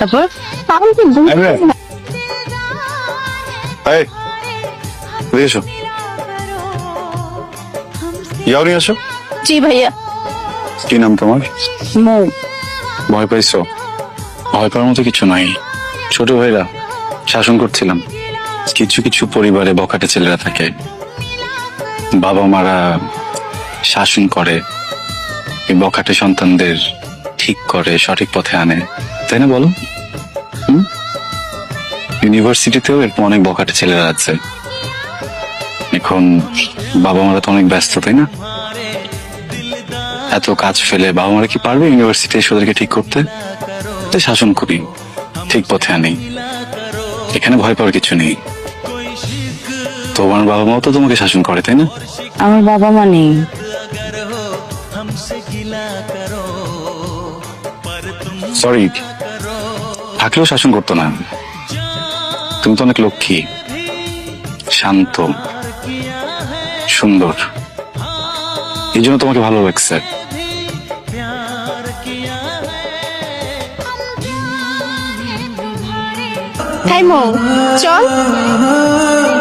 তারপর পাগল কি বুঝতে না। এই এদিকে এসো। ইয়াও নিয়ে আসো। জি ভাইয়া। কি নাম তোমার? মৌ। ভয় পাইছো? ভয় পাওয়ার মতো কিছু নাই। ছোট ভাইরা শাসন করছিলাম। কিছু কিছু পরিবারে বখাটে ছেলেরা থাকে, বাবা মারা শাসন করে, এই বখাটে সন্তানদের ঠিক করে, সঠিক পথে আনে, তাই না বলো? ইউনিভার্সিটিতেও এরকম অনেক বখাটে ছেলেরা আছে। এখন বাবা মারা তো অনেক ব্যস্ত, তাই না? এত কাজ ফেলে বাবা মারা কি পারবে ইউনিভার্সিটি এসে ওদেরকে ঠিক করতে? তাই শাসন করি, ঠিক পথে আনি। এখানে ভয় পাওয়ার কিছু নেই। তোমার বাবা মাও তো তোমাকে শাসন করে, তাই না? আমার বাবা মা নেই। সরি, থাকলেও শাসন করতো না। তুমি তো অনেক লক্ষ্মী, শান্ত, সুন্দর, এই জন্য তোমাকে ভালো লাগছে। হাই মৌ, চল।